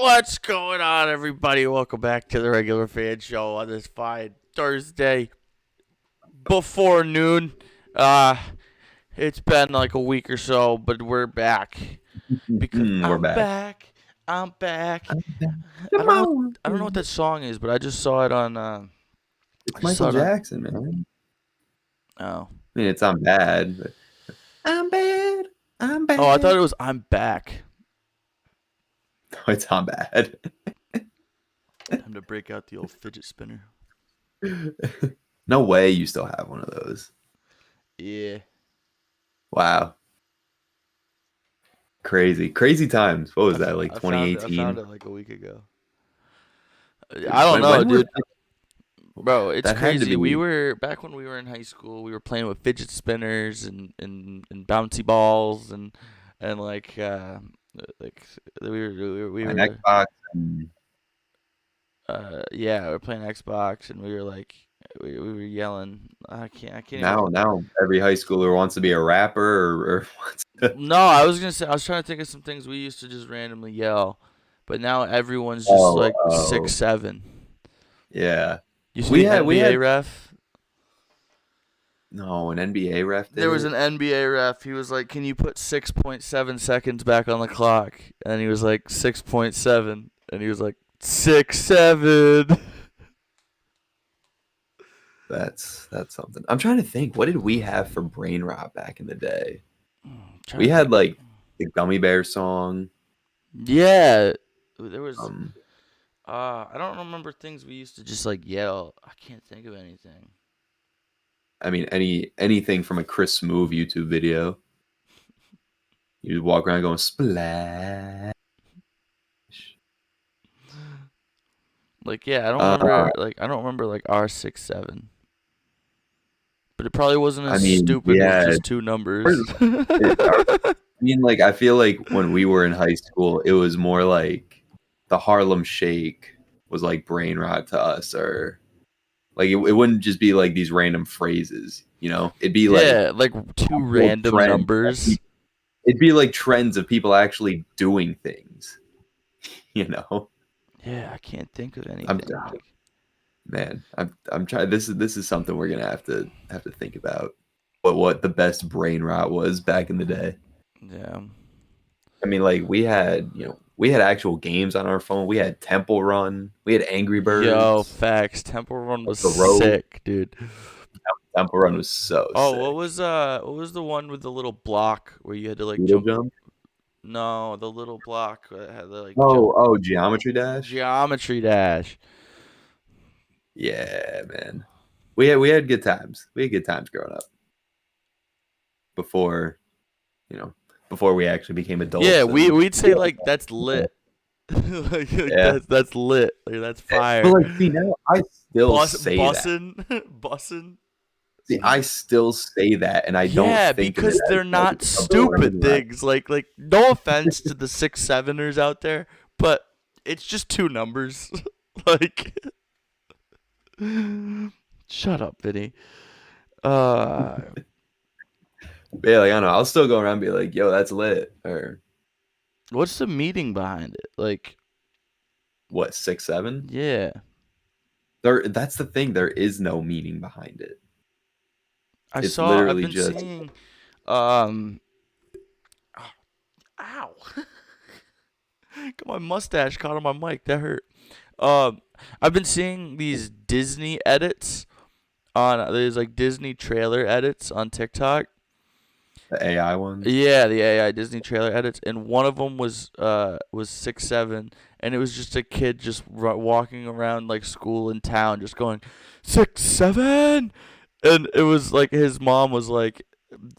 What's going on, everybody? Welcome back to the Regular Fan Show on this fine Thursday before noon. Uh, it's been like a week or so, but we're back because We're I'm back. back. I'm back. Come on. I don't know what that song is, but I just saw it on. I It's just saw Michael it on. Jackson, man. Oh, I mean, it's not bad, but I'm bad. I'm bad. oh, I thought it was "I'm Back." No, it's not bad. Time to break out the old fidget spinner. No way you still have one of those. Yeah. Wow. Crazy times. What was that, like I found it 2018? like a week ago. I don't know, When dude. Bro, it's that had to crazy. We be were back when we were in high school. We were playing with fidget spinners and bouncy balls and like we an were Xbox. And yeah, we were playing Xbox and we were like we were yelling. I can't even. now every high schooler wants to be a rapper or wants to. No, I was gonna say I was trying to think of some things we used to just randomly yell, but now everyone's just Oh, like 6'7". yeah. Used to We be had NBA ref. no, an NBA ref did There was it. an NBA ref. He was like, "Can you put 6.7 seconds back on the clock?" And he was like, 6.7. And he was like, 6'7". That's something. I'm trying to think. What did we have for brain rot back in the day? Trying We to had think. like the Gummy Bear song. Yeah, there was. Um, I don't remember things we used to just like yell. I can't think of anything. I mean, anything from a Chris Smoove YouTube video. You walk around going splash. Like, yeah, Uh, I don't remember like R67. But it probably wasn't I as mean, stupid we with had. just two numbers. I mean, like I feel like when we were in high school, it was more like the Harlem Shake was like brain rot to us, or like it wouldn't just be like these random phrases. It'd be like Yeah, like two actual random trends. numbers. It'd be like trends of people actually doing things. You know, Yeah, I can't think of I'm anything. Like, man, I'm trying. This is something we're gonna have to think about. What the best brain rot was back in the day. yeah. I mean, like we had actual games on our phone. We had Temple Run. We had Angry Yo, Birds. facts. Temple Run was The Road. sick, dude. Temple Run was so Oh, sick. what was the one with the little block where you had to like Beetle jump? Jump. No, the little block that had to like jump. Oh, Geometry Dash. Geometry Dash. Yeah, man. We had good times. We had good times growing up before, before we actually became Yeah, adults. And we'd say like that's lit. like yeah. that's lit. Like that's fire. But like, see, now I still say that. Bussin', bussin'. See, I still say that, and I don't Yeah, think of it because as they're like not a brain stupid rot. things. Like no offense to the 6'7"ers out there, but it's just two numbers. like shut up, Vinny. Uh But yeah, like I don't know. I'll still go around and be like, "Yo, that's lit," or what's the meaning behind it? Like, what 6 7. yeah. That's the thing. There is no meaning behind it. It's I've literally been just seeing ow. Got my mustache caught on my mic. That hurt. I've been seeing these Disney edits there's like Disney trailer edits on TikTok. the AI ones. Yeah, the AI Disney trailer edits, and one of them was 6'7", and it was just a kid just walking around like school in town, just going 6'7", and it was like his mom was like,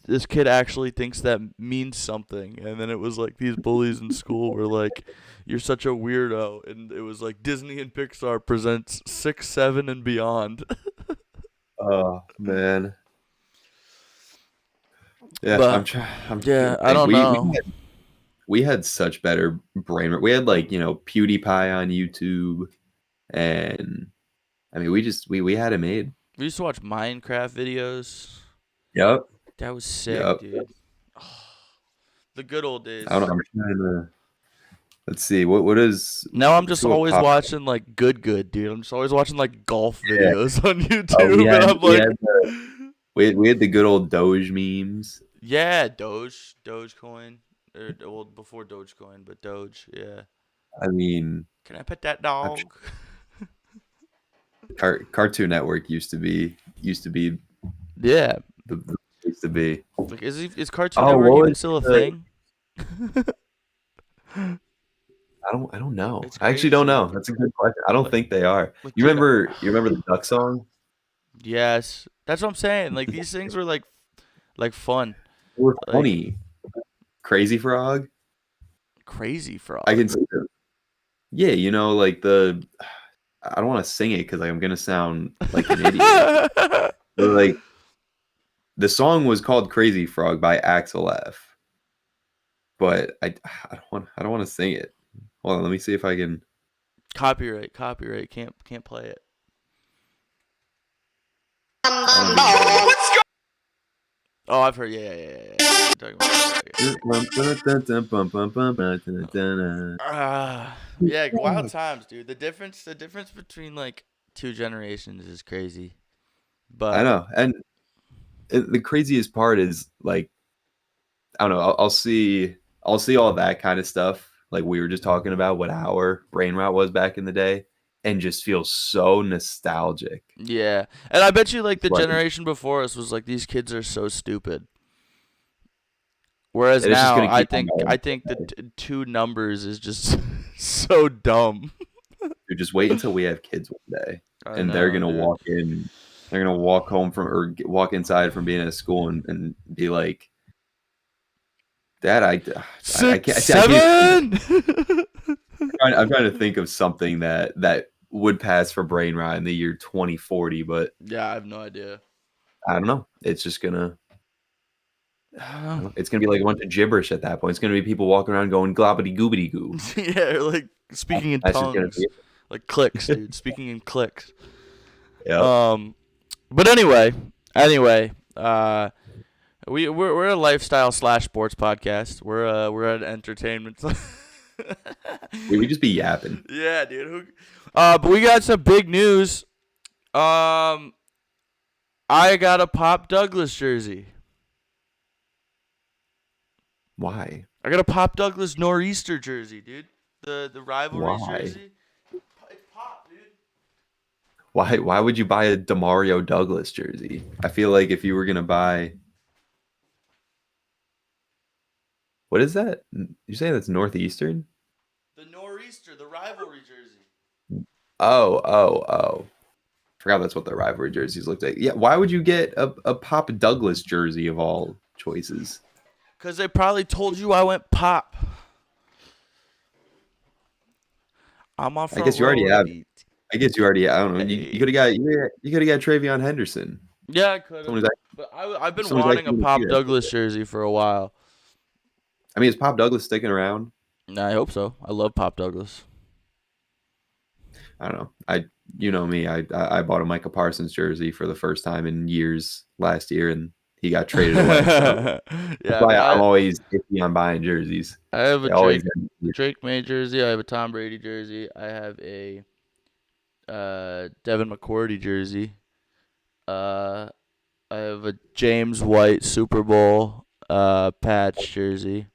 "This kid actually thinks that means something," and then it was like these bullies in school were like, "You're such a weirdo," and it was like Disney and Pixar presents 6'7" and beyond. Oh man. Yeah, I'm But trying. I'm trying yeah, to I think. don't know. We had such better brain. We had like PewDiePie on YouTube, and I mean we had it made. We used to watch Minecraft videos. Yep. That was sick, Yep. dude. The good old I don't days. know. I'm trying to. Let's see. What is Now I'm let's just see what always popped. watching like good, dude. I'm just always watching like golf Yeah. videos on Oh, YouTube, and I'm we like, had we had the good old Doge memes. yeah, Dogecoin, or well before Dogecoin, but Doge, yeah. I mean, Can I pet that I'm sure dog? Cartoon Network used to be Yeah, the place to be. like is Cartoon Oh, Network what even was still a the? thing? I don't know. It's I actually don't crazy. know. That's a good question. I don't Like, think they are. dude, You remember the Duck song? yes, that's what I'm saying. Like these things were like fun, They were like funny. Crazy Frog. Crazy I Frog. can see them. Yeah, you know, like the. I don't want to sing it because I'm gonna sound like an idiot. But like the song was called "Crazy Frog" by Axel F. But I don't want to sing it. Hold on, let me see if I can. Copyright. Can't play it. I don't even know it. Oh, I've heard. Yeah. I know what you're talking about. Yeah, wild times, dude. The difference between like two generations is crazy. I But know, and the craziest part is like I don't know. I'll see all that kind of stuff like we were just talking about what our brain rot was back in the day, and just feel so nostalgic. yeah, and I bet you like the Like, generation before us was like these kids are so stupid. Whereas and it's just now, gonna I keep on think going. I think the two numbers is just so dumb. Dude, just wait until we have kids one day, I and they're know, gonna dude. walk in. They're gonna walk home from or walk inside from being at school and be like, "Dad, I Six, can't. I can't even seven. I'm trying to think of something that would pass for brain rot in the year 2040, but Yeah, I have no idea. I don't know. It's just gonna I don't know. it's gonna be like a bunch of gibberish at that point. It's gonna be people walking around going globbity goobity goo. Yeah, like speaking in That's just gonna be tongues, like clicks, dude. Speaking in clicks. it. Yep. But anyway, we're a lifestyle slash sports podcast. We're an entertainment. We just be yapping. Yeah, dude. But we got some big news. Um, I got a Pop Douglas jersey. Why? I got a Pop Douglas Nor'easter jersey, dude. The rivalry Why? jersey. It's Pop, dude. Why would you buy a Demario Douglas jersey? I feel like if you were gonna buy what is that? You say that's Northeastern? The Nor'easter, the rivalry jersey. Oh. Forgot that's what the rivalry jerseys looked like. Yeah, why would you get a Pop Douglas jersey of all choices? Cause they probably told you I went Pop. I'm on I front guess you already row, have. baby. I guess you already. I don't know. You Hey. could have got. You could have got Travion Henderson. Yeah, I could have. Someone who's But I've been someone who's wanting a actually going to see Pop that. Douglas jersey for a while. I mean, is Pop Douglas sticking around? I hope so. I love Pop Douglas. I don't know. You know me. I bought a Micah Parsons jersey for the first time in years last year, and he got traded away. So that's Yeah, I why mean, I'm always iffy on buying jerseys. I have a They always. Drake May jersey. I have a Tom Brady jersey. I have a Devin McCourty jersey. Uh, I have a James White Super Bowl patch jersey,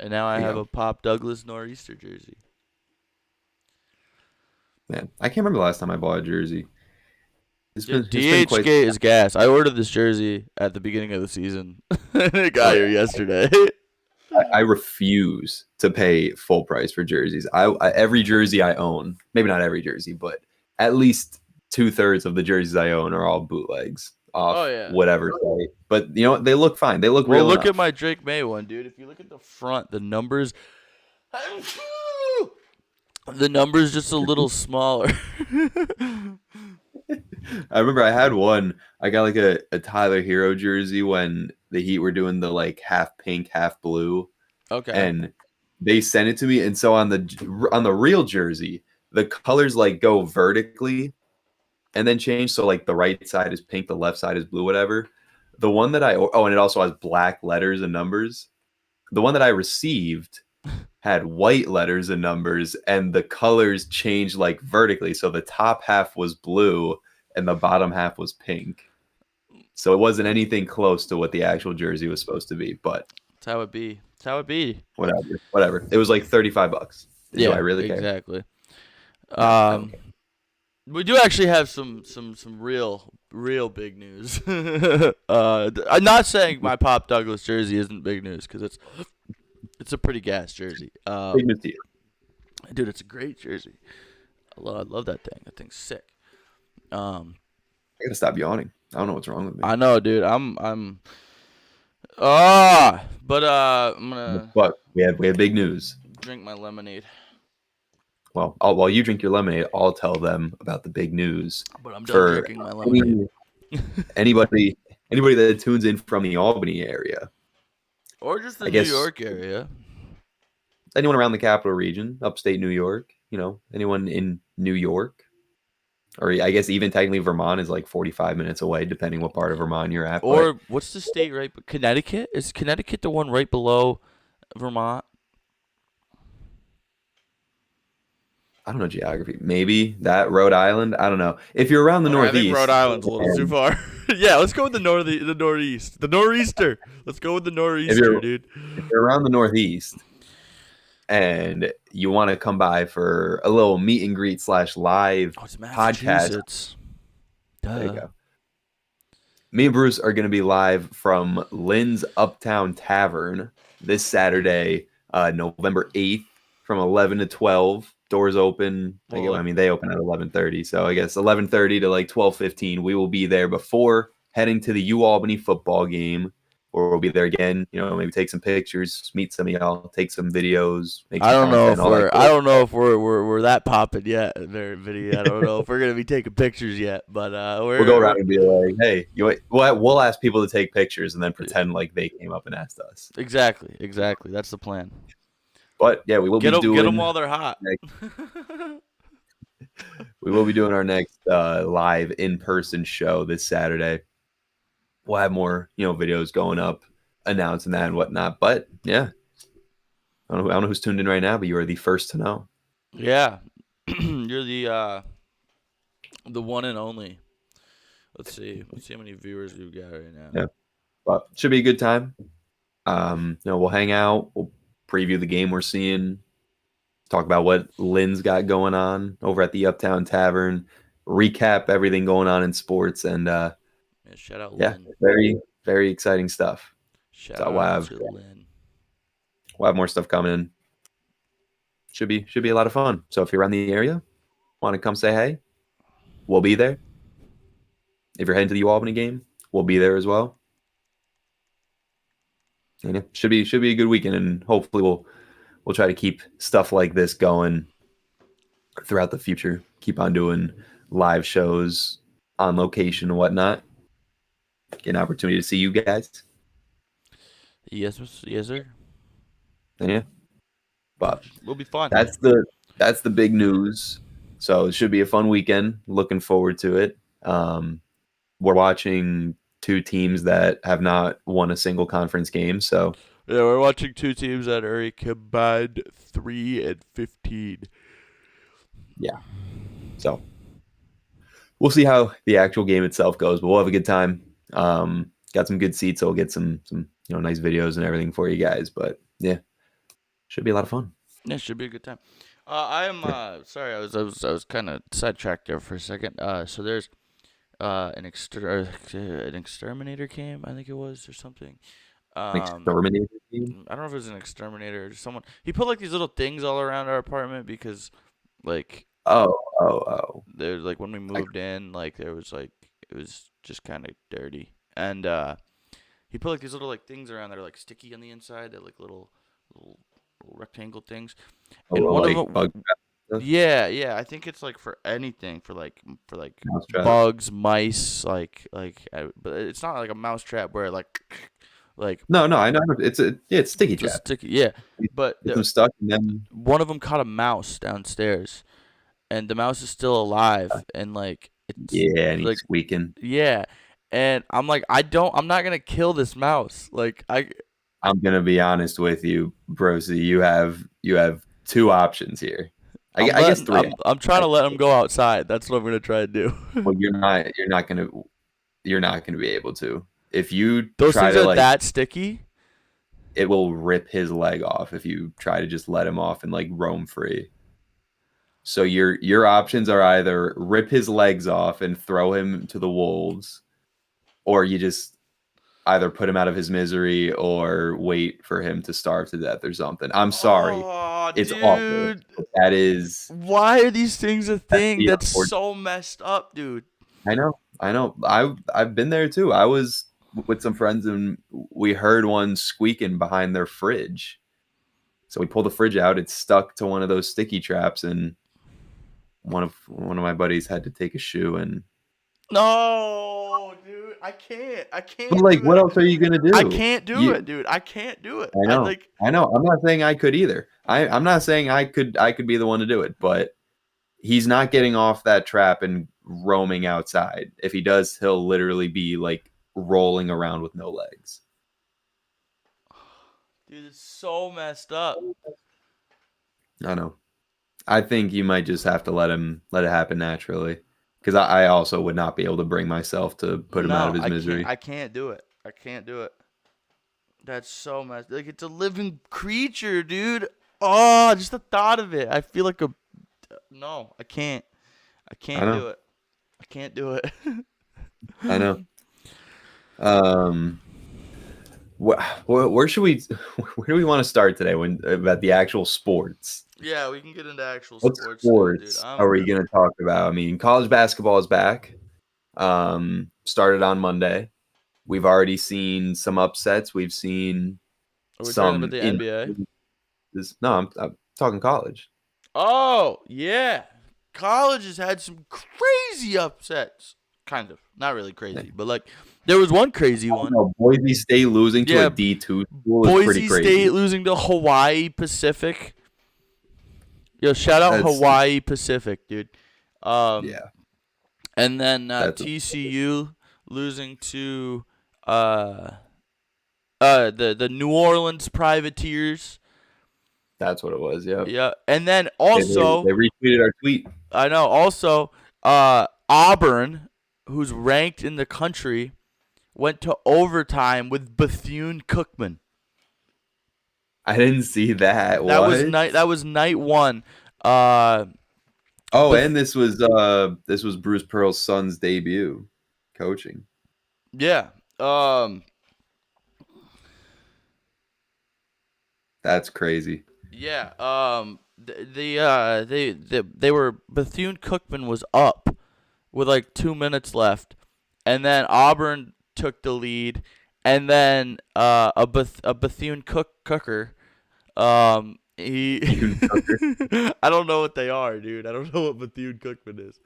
and now I There you have go. a Pop Douglas Nor'easter jersey. Man, I can't remember the last time I bought a jersey. Dude, It's been DH quite. Gate is gas. I ordered this jersey at the beginning of the season. It Oh got here yeah. yesterday. I refuse to pay full price for jerseys. Every jersey I own, maybe not every jersey, but at least 2/3 of the jerseys I own are all bootlegs Oh off yeah. whatever site. But you know what? They look fine. They look Well, real look at enough. my Drake May one, dude. If you look at the front, the numbers just a little smaller. I remember I had one. I got like a Tyler Hero jersey when the Heat were doing the like half pink, half blue, Okay. and they sent it to me. And so on the real jersey, the colors like go vertically and then change. So like the right side is pink, the left side is blue, whatever. The one that and it also has black letters and numbers. The one that I received had white letters and numbers, and the colors changed like vertically. So the top half was blue and the bottom half was pink. So it wasn't anything close to what the actual jersey was supposed to be, but That's how it be. That's how it be. whatever. It was like $35. Do I Yeah, really care? exactly. No, I don't Um, care. we do actually have some real big news. I'm not saying my Pop Douglas jersey isn't big news because it's a pretty gas jersey. Big news to you. Dude, it's a great jersey. I love that thing. That thing's sick. Um, I gotta stop yawning. I don't know what's wrong with me. I know, dude. I'm but I'm gonna But we have big news. drink my lemonade. Well, while you drink your lemonade, I'll tell them about the big news But I'm done for drinking my lemonade. anybody that tunes in from the Albany area. Or just the I New guess York area. anyone around the capital region, upstate New York, anyone in New York, or I guess even technically Vermont is like 45 minutes away, depending what part of Vermont you're at. Or But what's the state right? Connecticut? Is Connecticut the one right below Vermont? I don't know geography. Maybe that Rhode Island. I don't know. If you're around the Okay, I think Northeast, Rhode Island's a little too and far. Yeah, let's go with the Northeast, the Nor'easter. Let's go with the if Nor'easter, you're dude. if you're around the Northeast and you want to come by for a little meet and greet / live Oh, it's podcast, Massachusetts. there you Duh. go. Me and Bruce are going to be live from Lynn's Uptown Tavern this Saturday, November 8th, from 11 to 12. Doors open. Well, I mean, they open at 11:30, so I guess 11:30 to like 12:15. We will be there before heading to the U Albany football game, or we'll be there again. Maybe take some pictures, meet some of y'all, take some videos, make I some don't know content. if All that we're cool I don't know if we're that popping yet in their video. I don't know if we're gonna be taking pictures yet, but We'll go around and be like, "Hey, we'll ask people to take pictures and then pretend like they came up and asked us." Exactly. That's the plan. But yeah, we will be Get doing them while they're hot. we will be doing our next live in-person show this Saturday. We'll have more, videos going up announcing that and whatnot. But yeah, I don't know who's tuned in right now, but you are the first to know. Yeah, you're the one and only. Let's see how many viewers we've got right now. Yeah, but should be a good time. We'll hang out. We'll preview the game we're seeing. Talk about what Lynn's got going on over at the Uptown Tavern. Recap everything going on in sports, and Shout out yeah, Lynn. very very exciting stuff. Shout out to Lynn. We'll have more stuff coming in. Should be a lot of fun. So if you're around the area, want to come say hey, we'll be there. If you're heading to the Albany game, we'll be there as well. And it should be a good weekend, and hopefully we'll try to keep stuff like this going throughout the future. Keep on doing live shows on location and whatnot. Get an opportunity to see you guys. Yes, sir. And yeah, but Will be fun. that's the big news. So it should be a fun weekend. Looking forward to it. We're watching two teams that have not won a single conference game. So yeah, we're watching two teams that are a combined 3-15. Yeah. So we'll see how the actual game itself goes, but we'll have a good time. Got some good seats, so we'll get some nice videos and everything for you guys. But yeah, should be a lot of fun. Yeah, should be a good time. I am sorry, I was kind of sidetracked there for a second. So there's an exterminator came, I think it was, or something. Exterminator team? I don't know if it was an exterminator or someone. He put like these little things all around our apartment because, like, Oh. there's like when we moved in, like there was like it was just kind of dirty, and he put like these little like things around that are like sticky on the inside. They're like little rectangle things, and one like of them. bug Yeah. I think it's like for anything, for mousetrap. bugs, mice, but it's not like a mouse trap where like No, I know it's sticky just trap. sticky. Yeah, but Get them stuck, and then one of them caught a mouse downstairs, and the mouse is still alive, and like it's and he's like squeaking. yeah, and I'm like I'm not gonna kill this mouse. Like I'm gonna be honest with you, Brosi. You have two options here. I guess three. I'm trying to let him go outside. That's what I'm gonna try to do. Well, you're not gonna be able to. If you Those try things to are like, that sticky. it will rip his leg off if you try to just let him off and like roam free. So your options are either rip his legs off and throw him to the wolves, or you just either put him out of his misery or wait for him to starve to death or something. I'm sorry. Oh, It's awful. dude. But Why are these things a that's thing? the That's unfortunate. so messed up, dude. I know. I know. I've been there too. I was with some friends and we heard one squeaking behind their fridge. So we pulled the fridge out. It's stuck to one of those sticky traps, and one of my buddies had to take a shoe and. No, dude. I But can't like, do what it. else are you gonna I do? can't do it, You, dude. I can't do it. I I know, like I know. I'm not saying I could either. I'm not saying I could be the one to do it, but he's not getting off that trap and roaming outside. If he does, he'll literally be like rolling around with no legs. dude, it's so messed up. I know. I think you might just have to let it happen naturally, because I also would not be able to bring myself to put him out of No, his misery. I can't do it. I can't do it. That's so messed. Like it's a living creature, dude. Oh, just the thought of it. I feel like a no. I can't. I I can't know. do it. I can't do it. I know. Um, where should we where do we want to start today when about the actual sports? Yeah, we can get into actual What sports soon, dude. sports are we going to talk about? I mean, college basketball is back. Started on Monday. We've already seen some upsets. We've seen Are we talking about some the in. NBA? No, I'm talking college. Oh, yeah. College has had some crazy upsets. Kind of. Not really Yeah. crazy, but like there was one crazy I don't one. know, Boise State losing to a Yeah, D2 school is pretty Boise crazy. State losing to Hawaii Pacific. Yo, shout out That's Hawaii Pacific, dude. Um, yeah. and then That's TCU losing to uh the New Orleans Privateers. that's what it was. Yeah. Yeah, and then They also retweeted our tweet. I know also Auburn, who's ranked in the country, went to overtime with Bethune-Cookman. I didn't see that. That was What? night one. Uh, Oh, Beth- and this was Bruce Pearl's son's debut coaching. yeah. That's crazy. Yeah. They were Bethune-Cookman was up with like 2 minutes left, and then Auburn took the lead, and then a Bethune-Cooker. He I don't know what they are, dude. I don't know what Bethune-Cookman is.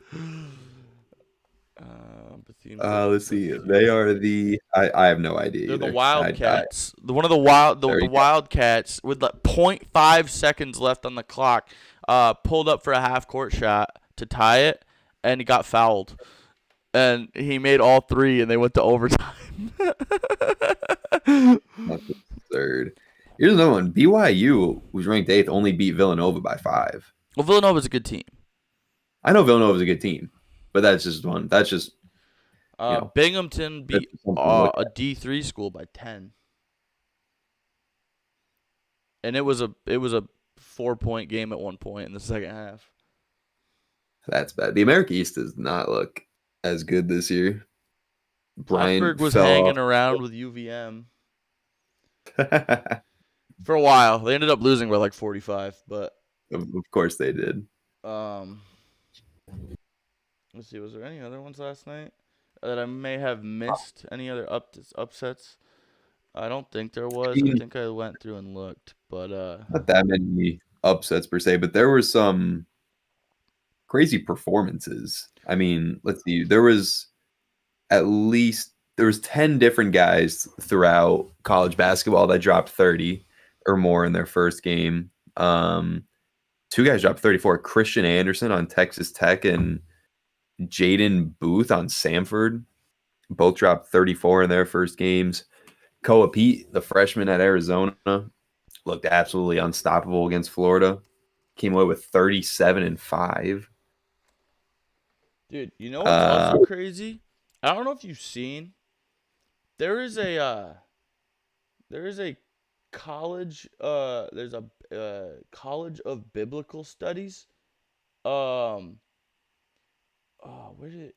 Let's see. Bethune. They are the. I have no idea They're the either. Wildcats. One of There the you go. Wildcats with like .5 seconds left on the clock, pulled up for a half court shot to tie it, and he got fouled. And he made all three, and they went to overtime. That's absurd. Here's another one. BYU, who's ranked 8th, only beat Villanova by 5. Well, Villanova's a good team. I know Villanova's a good team, but that's just one. That's just Binghamton that's beat just something to look a at. D3 school by 10, and it was a 4-point game at one point in the second half. That's bad. The America East does not look as good this year. Bryant Plattsburgh was fell hanging around with UVM off. for a while. They ended up losing by like 45, but Of course they did. let's see. Was there any other ones last night that I may have missed? Any other upsets? I don't think there was. I think I went through and looked, but Not that many upsets per se, but there were some crazy performances. I mean, let's see. There was 10 different guys throughout college basketball that dropped 30 or more in their first game. Two guys dropped 34. Christian Anderson on Texas Tech and Jaden Booth on Samford both dropped 34 in their first games. Koa Pete, the freshman at Arizona, looked absolutely unstoppable against Florida. Came away with 37-5. Dude, you know what's Uh, also crazy? I don't know if you've seen. There is a there is a college there's a college of biblical studies. Um where did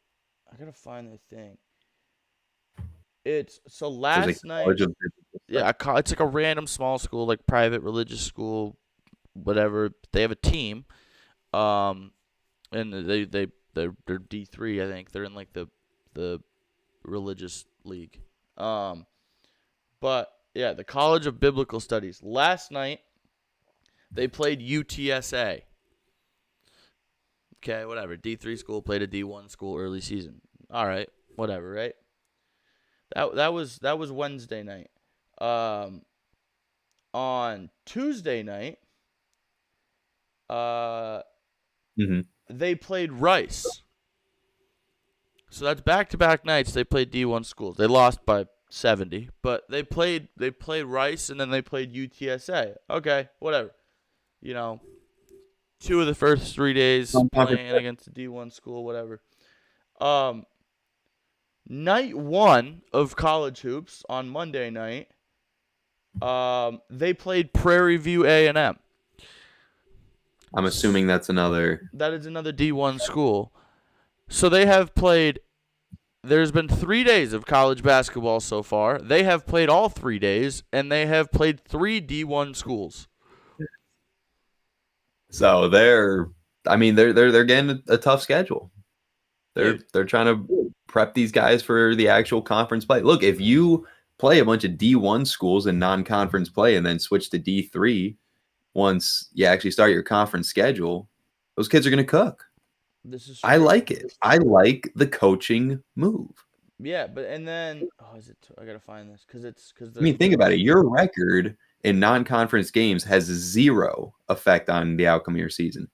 I gotta find the thing. It's so there's a last night. college of biblical Yeah, studies. it's like a random small school, like private religious school, whatever. They have a team, um, and they're D3. I think they're in like the religious league. Um, but yeah, the College of Biblical Studies. Last night they played UTSA. Okay, whatever. D3 school played a D1 school early season. All right, whatever, right? That was Wednesday night. Um, on Tuesday night, uh, Mm-hmm. they played Rice. So that's back-to-back nights they played D1 schools. They lost by 70, but they played Rice and then they played UTSA. Okay, whatever. You know, two of the first 3 days Non-conference playing play. against a D1 school, whatever. Um, night 1 of college hoops on Monday night, they played Prairie View A&M. I'm assuming that's another. That is another D1 school. So they have played. There's been 3 days of college basketball so far. They have played all 3 days, and they have played 3 D1 schools. So they're getting a tough schedule. Dude, They're trying to prep these guys for the actual conference play. Look, if you play a bunch of D1 schools in non-conference play and then switch to D3 once you actually start your conference schedule, those kids are going to cook. this is I true. like it. I like the coaching move. Yeah, but and then is it? I gotta find this because I mean, think about it. Your record in non-conference games has zero effect on the outcome of your season.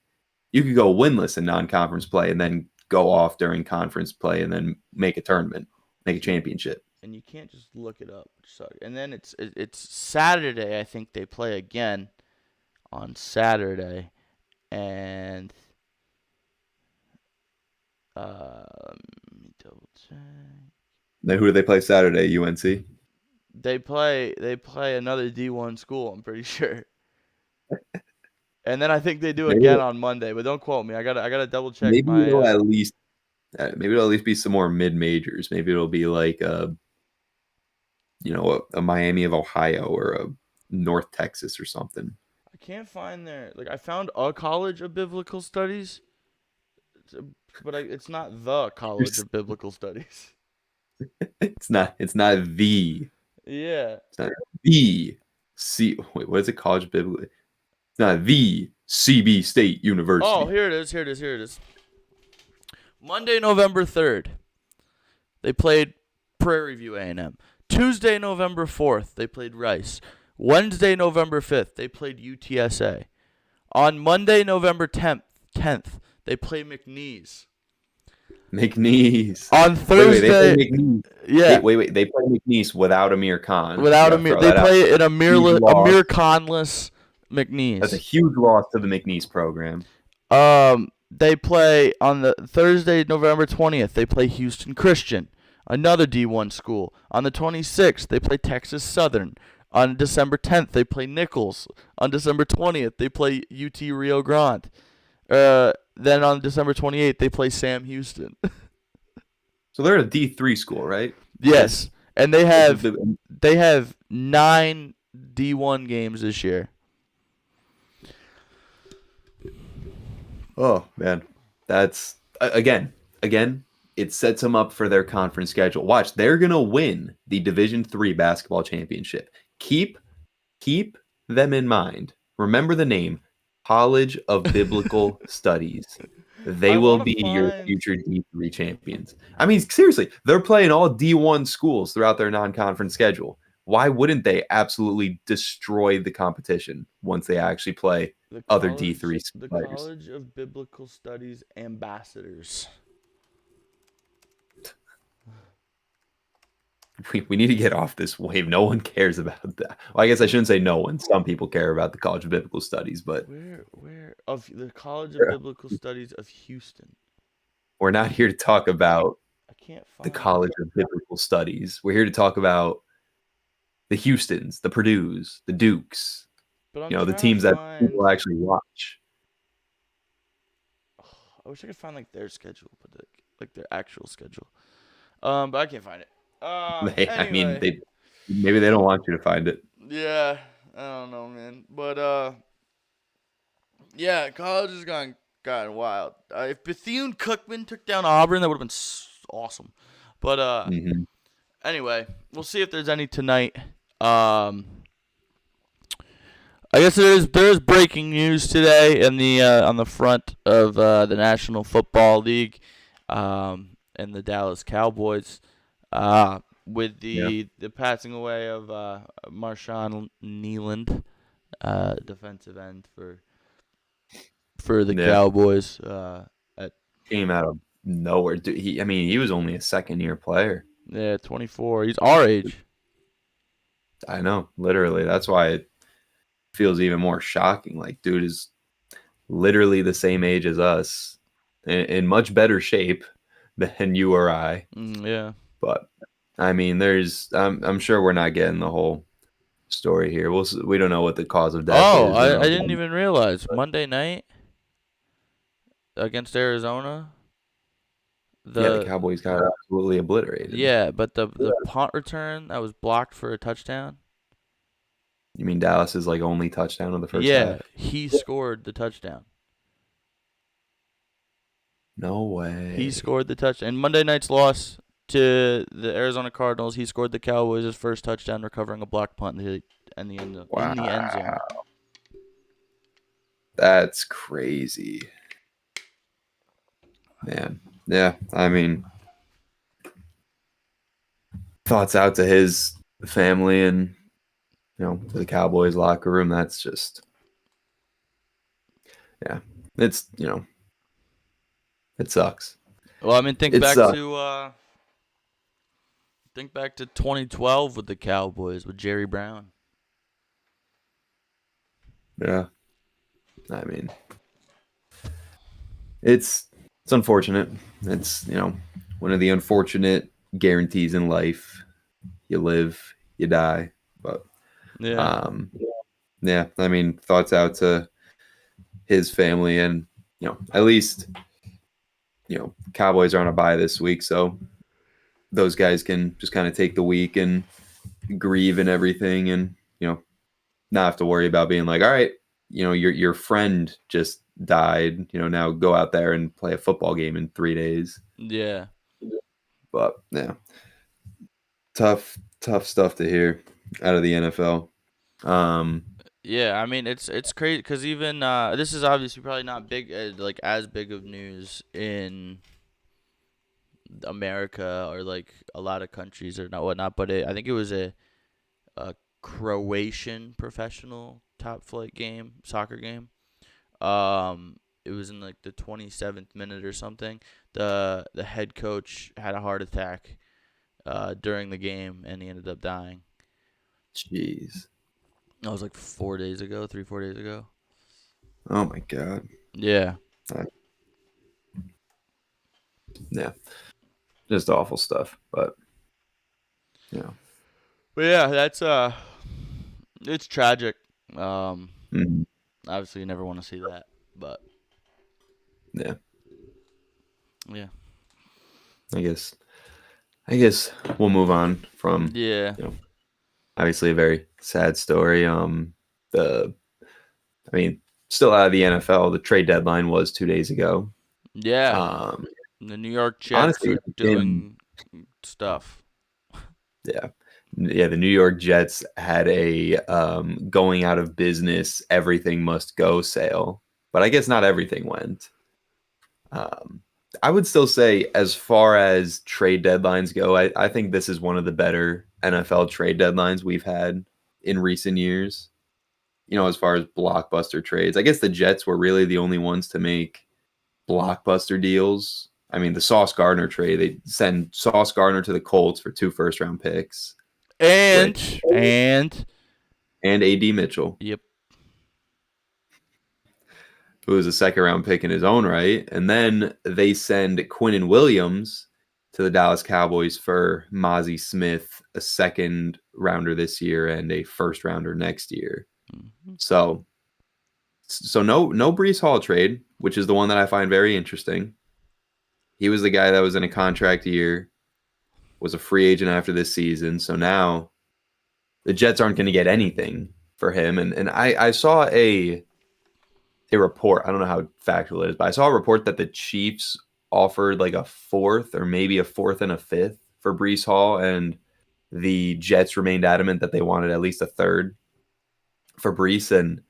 You could go winless in non-conference play and then go off during conference play and then make a tournament, make a championship. and you can't just look it up. Sorry. And then it's Saturday. I think they play again on Saturday, and let me double check. Then who do they play Saturday? UNC. They play another D1 school. I'm pretty sure. And then I think they do Maybe again on Monday, but don't quote me. I gotta double check maybe my. it'll at least maybe it'll at least be some more mid majors. Maybe it'll be like a Miami of Ohio or a North Texas or something. I can't find their I found a College of Biblical Studies, but it's not the College of Biblical Studies. It's not the Yeah. it's not the C wait, what is it? College Biblical. It's not the CB State Oh, University. here it is. Here it is. Here it is. Monday, November 3rd, they played Prairie View A&M. Tuesday, November 4th, they played Rice. Wednesday, November 5th, they played UTSA. On Monday, November 10th, they play McNeese. McNeese. On Thursday, They play McNeese. yeah, They play McNeese without Amir Khan. without Yeah, Amir, throw they that out. play an Huge loss. Amir Khanless That's a McNeese. huge loss to the McNeese program. They play on the Thursday, November 20th. They play Houston Christian, another D1 school. On the 26th, they play Texas Southern. On December 10th, they play Nichols. On December 20th, they play UT Rio Grande. Then on December 28th, they play Sam Houston. So they're a D3 school, right? Yes, and they have 9 D1 games this year. Oh man, that's again. It sets them up for their conference schedule. Watch, they're gonna win the Division III basketball championship. Keep them in mind. Remember the name, College of Biblical Studies. They I will wanna be your find- future D3 champions. I mean, seriously, they're playing all D1 schools throughout their non-conference schedule. Why wouldn't they absolutely destroy the competition once they actually play other D3 The players? College of Biblical Studies ambassadors. we need to get off this wave. No one cares about that. Well, I guess I shouldn't say no one. Some people care about the College of Biblical Studies, but Where of the College of Biblical Studies of Houston? we're not here to talk about I can't the find it. College of Biblical Studies. We're here to talk about the Houstons, the Purdues, the Dukes, But I'm the trying to teams that find. people actually watch. I wish I could find like their schedule, but like their actual schedule. But I can't find it. I mean, Anyway, they maybe they don't want you to find it. yeah, I don't know, man. But yeah, college has gotten wild. If Bethune-Cookman took down Auburn, that would have been awesome. But Hmm. anyway, we'll see if there's any tonight. Um, I guess there is breaking news today in the on the front of the National Football League, and the Dallas Cowboys, with Yeah, the passing away of Marshawn Nealand, defensive end for the yeah, Cowboys. At came out of nowhere. I mean, he was only a second-year player. 24, he's our age. I know, literally. That's why it feels even more shocking. Like, dude is literally the same age as us, in much better shape than you or I. Yeah. But I mean, I'm sure we're not getting the whole story here. We don't know what the cause of death Oh, is. We I don't know. didn't even realize Monday night against Arizona. Yeah, the The Cowboys got absolutely obliterated. Yeah, but the punt return that was blocked for a touchdown. You mean Dallas's like only touchdown of the first Yeah, half? he scored the touchdown. No He way. scored the touchdown. And Monday night's loss to the Arizona Cardinals, he scored the Cowboys' first touchdown, recovering a block punt in the end zone. Wow. That's crazy. Man. Yeah, I mean, thoughts out to his family and to the Cowboys locker room. That's just yeah. It's it sucks. Well, I mean, It sucks. think back to 2012 with the Cowboys with Jerry Brown. Yeah. I mean, it's unfortunate. It's one of the unfortunate guarantees in life. You live, you die. But Yeah. um, yeah. I mean, thoughts out to his family, and at least Cowboys are on a bye this week, so those guys can just kind of take the week and grieve and everything, and not have to worry about being like, all right, your friend just died, now go out there and play a football game in 3 days. Yeah. But yeah, tough stuff to hear out of the NFL. Yeah, I mean it's crazy because even this is obviously probably not big like as big of news in America or like a lot of countries or not whatnot, but I think it was a Croatian professional top flight game, soccer game. It was in like the 27th minute or something. The head coach had a heart attack during the game and he ended up dying. Jeez. That was like 4 days ago, 3 4 days ago. Oh my God. Yeah. Yeah. Just awful stuff. But But yeah, that's it's tragic. mhm. Obviously you never want to see that, but Yeah. yeah. I guess we'll move on from Yeah. obviously a very sad story. The I mean, still out of the NFL. The trade deadline was 2 days ago. Yeah. Um, The New York Jets honestly, are doing stuff. yeah, yeah. The New York Jets had a going out of business, everything must go sale, but I guess not everything went. Um, I would still say, as far as trade deadlines go, I think this is one of the better NFL trade deadlines we've had in recent years. As far as blockbuster trades, I guess the Jets were really the only ones to make blockbuster deals. I mean, the Sauce Gardner trade, they send Sauce Gardner to the Colts for 2 first-round picks, which And and A.D. Mitchell, yep. who is a second-round pick in his own right. And then they send Quinnen Williams to the Dallas Cowboys for Mozzie Smith, a second rounder this year and a first rounder next year. Mhm. So no Brees Hall trade, which is the one that I find very interesting. He was the guy that was in a contract year, was a free agent after this season. So now the Jets aren't going to get anything for him. And I saw a report. I don't know how factual it is, but I saw a report that the Chiefs offered like a fourth or maybe a fourth and a fifth for Brees Hall, and the Jets remained adamant that they wanted at least a third for Brees. And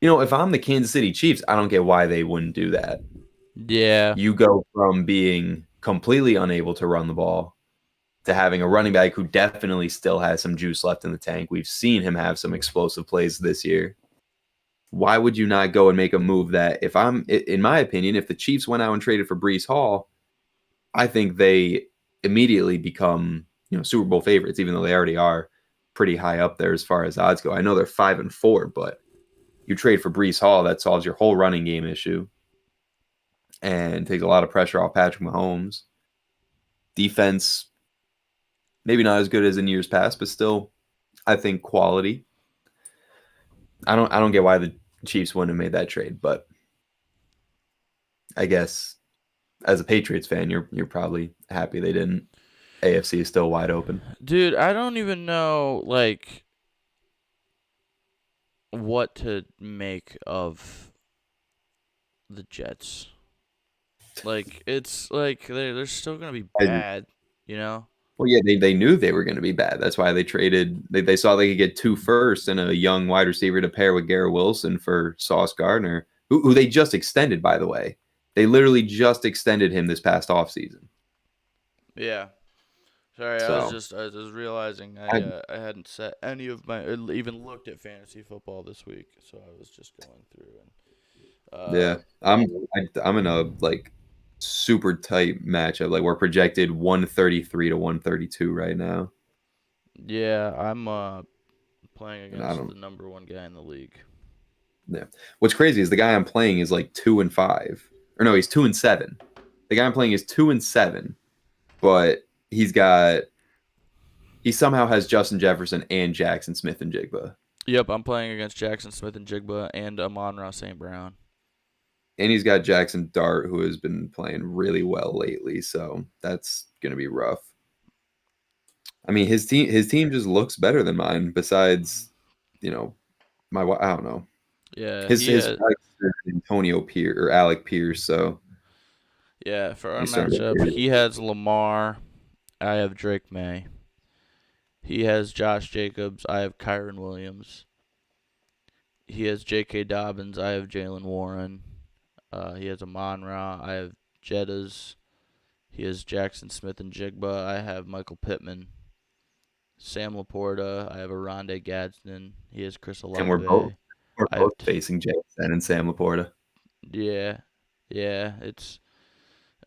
if I'm the Kansas City Chiefs, I don't get why they wouldn't do that. Yeah. You go from being completely unable to run the ball to having a running back who definitely still has some juice left in the tank. We've seen him have some explosive plays this year. Why would you not go and make a move that, in my opinion, if the Chiefs went out and traded for Brees Hall, I think they immediately become, Super Bowl favorites, even though they already are pretty high up there as far as odds go. I know they're 5-4, but you trade for Brees Hall, that solves your whole running game issue and takes a lot of pressure off Patrick Mahomes. Defense, maybe not as good as in years past, but still, I think quality. I don't get why the Chiefs wouldn't have made that trade, but I guess as a Patriots fan, you're probably happy they didn't. AFC is still wide open. Dude, I don't even know like what to make of the Jets. Like it's like they're still gonna be And, bad, you know? well, yeah, they knew they were going to be bad. That's why they traded. They saw they could get 2 firsts and a young wide receiver to pair with Garrett Wilson for Sauce Gardner, who they just extended, by the way. They literally just extended him this past offseason. Yeah. Sorry, So I was realizing I, I hadn't set any of my even looked at fantasy football this week, so I was just going through and yeah, I'm in a like super tight matchup. Like we're projected 133 to 132 right now, yeah, I'm playing and I against don't. the number one guy in the league. Yeah. What's crazy is the guy I'm playing is like 2-5, or no, he's 2-7. The guy I'm playing is 2-7, but he somehow has Justin Jefferson and Jackson Smith and Jigba, Yep, I'm playing against Jackson Smith and Jigba and Amon-Ra St. Brown. and he's got Jackson Dart, who has been playing really well lately. So that's gonna be rough. I mean, his team just looks better than mine. Besides, you know, I don't know. Yeah, His flex is Antonio Pierce or Alec Pierce. So for our he's starting matchup, to. he has Lamar, I have Drake May. He has Josh Jacobs, I have Kyron Williams. He has J.K. Dobbins, I have Jalen Warren. He has Amon-Ra, I have Jettas. He has Jackson Smith and Jigba, I have Michael Pittman. Sam Laporta, I have Aronde Gadsden. He has Chris And we're both Olave. we're I have both facing Jackson and Sam Laporta. yeah, yeah. It's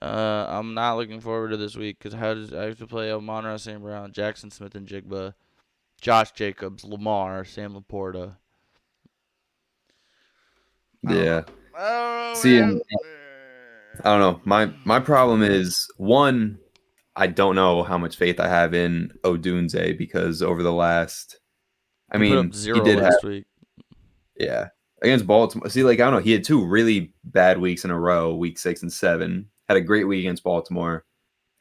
I'm not looking forward to this week because I have to play Amon-Ra St. Brown, Jackson Smith and Jigba, Josh Jacobs, Lamar, Sam Laporta. I don't know. Yeah. I don't know, See, man. and I don't know. My problem is, one, I don't know how much faith I have in Odunze because over the last, I He put up mean, he 0 did have, last week. yeah, against Baltimore. See, like, I don't know. He had 2 really bad weeks in a row, week 6 and 7. Had a great week against Baltimore,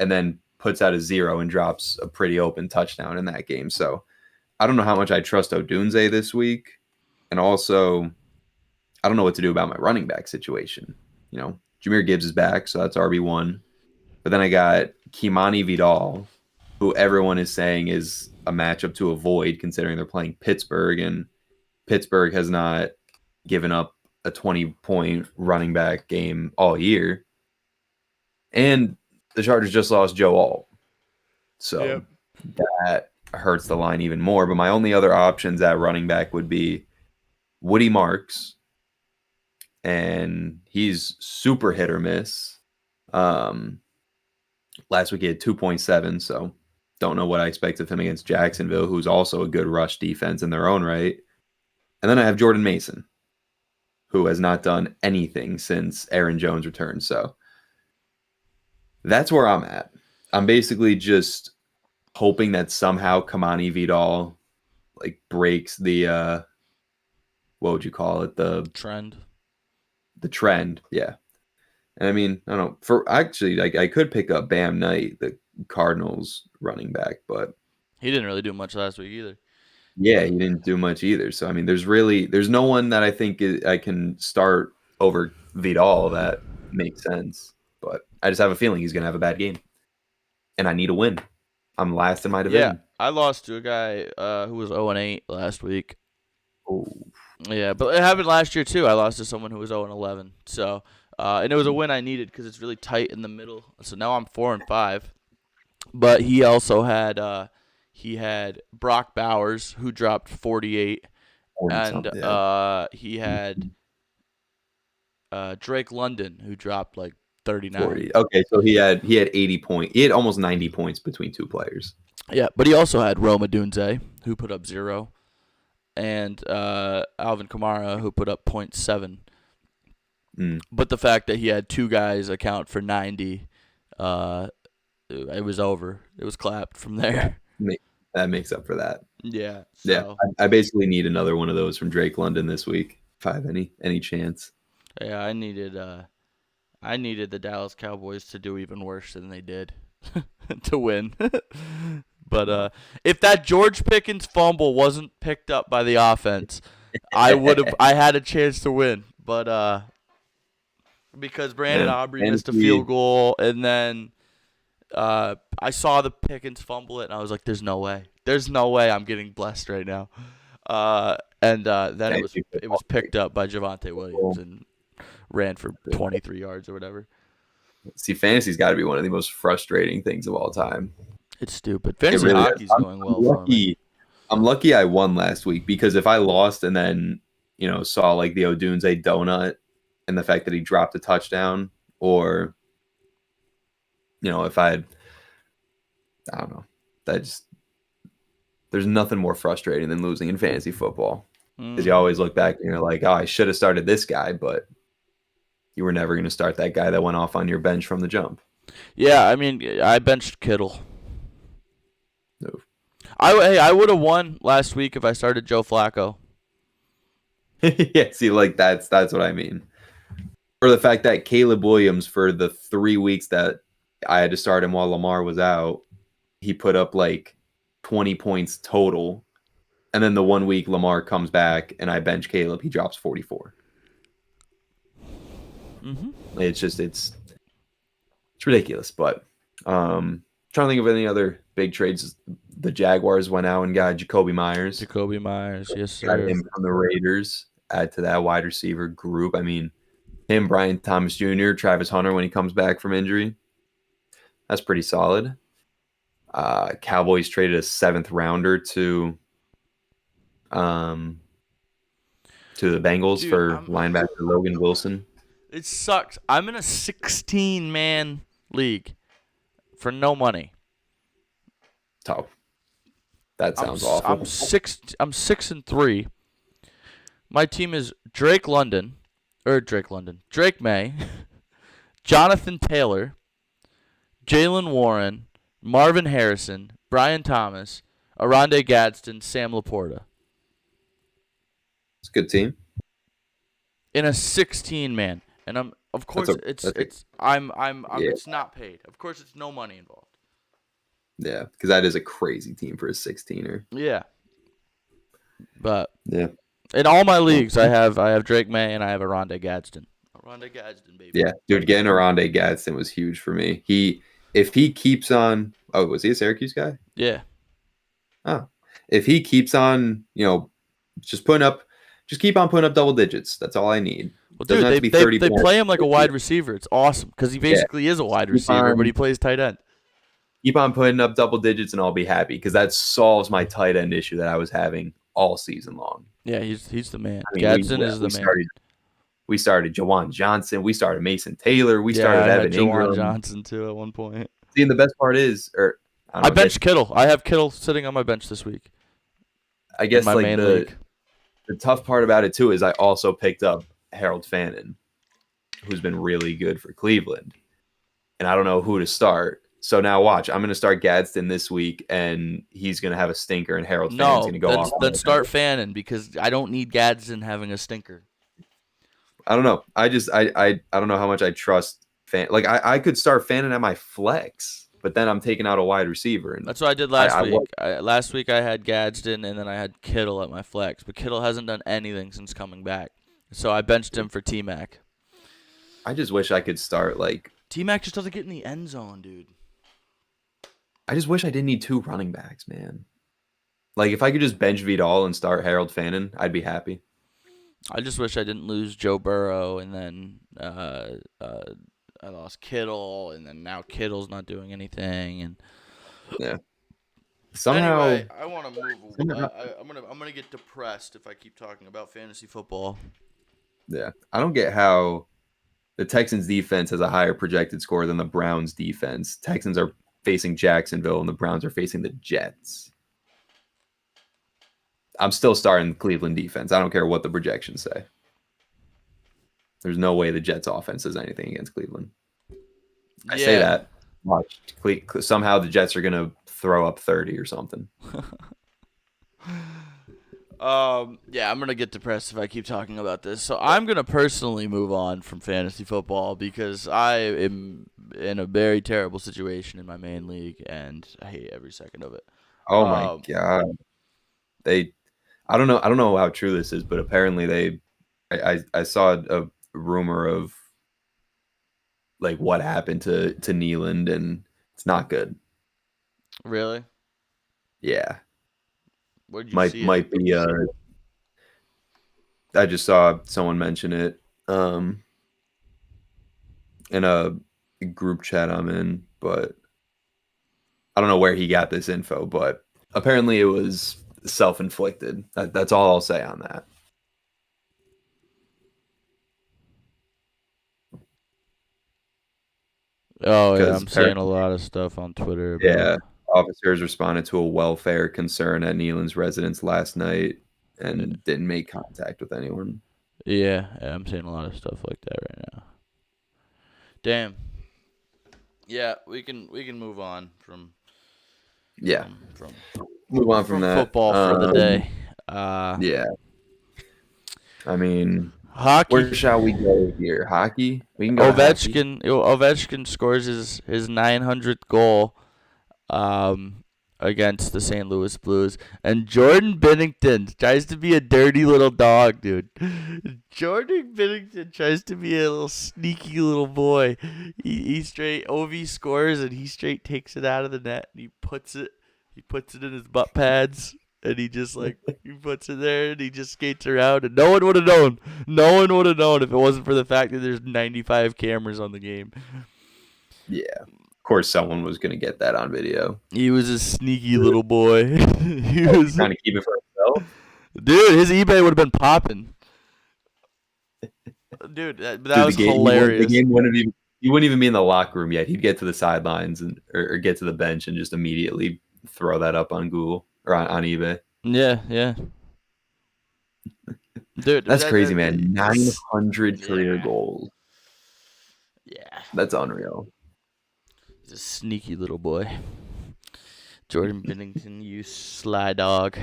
and then puts out a 0 and drops a pretty open touchdown in that game. So I don't know how much I trust Odunze this week. And also, I don't know what to do about my running back situation. Jameer Gibbs is back, so that's RB1. But then I got Kimani Vidal, who everyone is saying is a matchup to avoid considering they're playing Pittsburgh, and Pittsburgh has not given up a 20-point running back game all year. And the Chargers just lost Joe Alt. So Yep. that hurts the line even more. But my only other options at running back would be Woody Marks, and he's super hit or miss. Last week he had 2.7, so don't know what I expect of him against Jacksonville, who's also a good rush defense in their own right. And then I have Jordan Mason, who has not done anything since Aaron Jones returned. So that's where I'm at. I'm basically just hoping that somehow Kamani Vidal like breaks the what would you call it? Trend. The trend. Yeah. And I mean, I don't know. For actually, like I could pick up Bam Knight, the Cardinals running back, but He didn't really do much last week either. yeah, he didn't do much either. So I mean, there's no one that I think I can start over Vidal that makes sense. But I just have a feeling he's gonna have a bad game, and I need a win. I'm last in my Yeah, division. I lost to a guy who was 0-8 last week. Oh, Yeah, but it happened last year too. I lost to someone who was 0-11. So, and it was a win I needed because it's really tight in the middle. So now I'm 4-5. But he also had Brock Bowers who dropped 48, 40 and something. Yeah. he had Drake London who dropped like 39. 40. Okay, so he had 80 points. He had almost 90 points between two players. Yeah, but he also had Roma Dunze who put up 0, and Alvin Kamara who put up 0.7. But the fact that he had two guys account for 90, it was over. It was clapped from there. That makes up for that. Yeah. So. Yeah, I basically need another one of those from Drake London this week. If I have any chance. Yeah, I needed the Dallas Cowboys to do even worse than they did to win. But if that George Pickens fumble wasn't picked up by the offense, I had a chance to win. But because Brandon Aubrey missed a field goal, and then I saw the Pickens fumble it, and I was like, "There's no way. There's no way I'm getting blessed right now." And then it was picked up by Javonte Williams and ran for 23 yards or whatever. See, fantasy's got to be one of the most frustrating things of all time. It's stupid. Fantasy hockey's going well for me. I'm lucky I won last week, because if I lost and then saw like the Odunze donut and the fact that he dropped a touchdown, or if I don't know, there's nothing more frustrating than losing in fantasy football, because you always look back and you're like, oh, I should have started this guy, but you were never going to start that guy that went off on your bench from the jump. Yeah, I mean, I benched Kittle. No. I would have won last week if I started Joe Flacco. Yeah, see, like that's what I mean. Or the fact that Caleb Williams, for the 3 weeks that I had to start him while Lamar was out, he put up like 20 points total. And then the 1 week Lamar comes back and I bench Caleb, he drops 44. Mm-hmm. It's ridiculous. But trying to think of any other big trades. The Jaguars went out and got Jacoby Myers. Yes, sir. Got him from the Raiders. Add to that wide receiver group. I mean, him, Brian Thomas Jr., Travis Hunter when he comes back from injury. That's pretty solid. Cowboys traded a 7th rounder to the Bengals for linebacker Logan Wilson. It sucks. I'm in a 16-man league for no money. Tough. That sounds awful. I'm 6-3. My team is Drake May, Jonathan Taylor, Jalen Warren, Marvin Harrison, Brian Thomas, Aronde Gadsden, Sam Laporta. It's a good team. In a 16-man, and I'm of course it's not paid. Of course, it's no money involved. Yeah, because that is a crazy team for a 16er. Yeah, but yeah, in all my leagues, I have Drake May and I have Aronde Gadsden. Aronde Gadsden, baby. Yeah, dude, getting Aronde Gadsden was huge for me. If he keeps on, was he a Syracuse guy? Yeah. Oh, if he keeps on, just keep on putting up double digits. That's all I need. Well, dude, they play him like a wide receiver. It's awesome because he basically is a wide receiver, but he plays tight end. Keep on putting up double digits and I'll be happy, because that solves my tight end issue that I was having all season long. Yeah, he's the man. I mean, Gadsden is the man. We started Jawan Johnson. We started Mason Taylor. We started Evan Ingram. Jawan Johnson too at one point. See, and the best part is, or I I don't benched get. Kittle. I have Kittle sitting on my bench this week I in guess my like main league. the tough part about it too is I also picked up Harold Fannin, who's been really good for Cleveland, and I don't know who to start. So now watch, I'm going to start Gadsden this week, and he's going to have a stinker, and Harold Fannin's going No, to go off. then start Fannin because I don't need Gadsden having a stinker. I don't know. I don't know how much I trust Fan. Like I could start Fannin at my flex, but then I'm taking out a wide receiver, and That's what I did last week. Last week I had Gadsden and then I had Kittle at my flex, but Kittle hasn't done anything since coming back, so I benched him for T-Mac. I just wish I could start like T-Mac just doesn't get in the end zone, dude. I just wish I didn't need 2 running backs, man. Like if I could just bench Vidal and start Harold Fannin, I'd be happy. I just wish I didn't lose Joe Burrow and then I lost Kittle and then now Kittle's not doing anything and yeah. Somehow anyway, I want to move. I'm gonna get depressed if I keep talking about fantasy football. Yeah, I don't get how the Texans defense has a higher projected score than the Browns defense. Texans are facing Jacksonville and the Browns are facing the Jets. I'm still starting the Cleveland defense. I don't care what the projections say. There's no way the Jets offense does anything against Cleveland. I say that. Watch. Somehow the Jets are going to throw up 30 or something. Yeah, I'm going to get depressed if I keep talking about this. So I'm going to personally move on from fantasy football because I am in a very terrible situation in my main league and I hate every second of it. Oh my God. I don't know how true this is, but apparently I saw a rumor of like what happened to Nealand, and it's not good. Really? Yeah. Where'd you see it? Might be I just saw someone mention it in a group chat I'm in, but I don't know where he got this info, but apparently it was self-inflicted. That's all I'll say on that. Oh, yeah, I'm seeing a lot of stuff on Twitter about yeah, officers responded to a welfare concern at Nealand's residence last night and didn't make contact with anyone. Yeah, I'm seeing a lot of stuff like that right now. Damn. Yeah, we can move on from move on from that football for the day. Yeah. I mean, hockey. Where shall we go here? Hockey? We can go Ovechkin scores his 900th goal against the St. Louis Blues. And Jordan Binnington tries to be a dirty little dog, dude. Jordan Binnington tries to be a little sneaky little boy. He straight Ovi scores and he straight takes it out of the net and he puts it in his butt pads. And he just he puts it there and he just skates around and no one would have known. No one would have known if it wasn't for the fact that there's 95 cameras on the game. Yeah. Of course someone was going to get that on video. He was a sneaky little boy. He was trying to keep it for himself. Dude, his eBay would have been popping. Dude, that was hilarious. The game he wouldn't even be in the locker room yet. He'd get to the sidelines or get to the bench and just immediately throw that up on Google. Or on eBay. Yeah. Dude, that's crazy, man. 900 career goals. Yeah. That's unreal. He's a sneaky little boy. Jordan Binnington, you sly dog.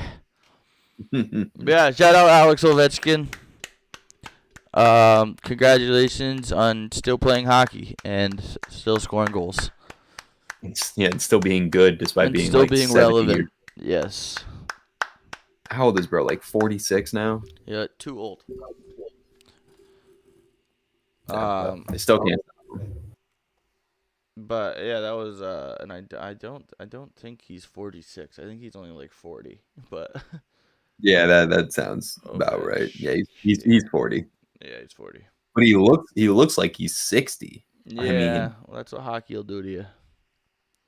Yeah, shout out Alex Ovechkin. Congratulations on still playing hockey and still scoring goals. And still being good despite being still being relevant. Years. Yes. How old is bro? Like 46 now? Yeah, too old. I still can't. But yeah, that was and I don't think he's 46. I think he's only like 40. But yeah, that sounds about right. Yeah, he's 40. Yeah, he's 40. But he looks like he's 60. Yeah, I mean, well, that's what hockey will do to you.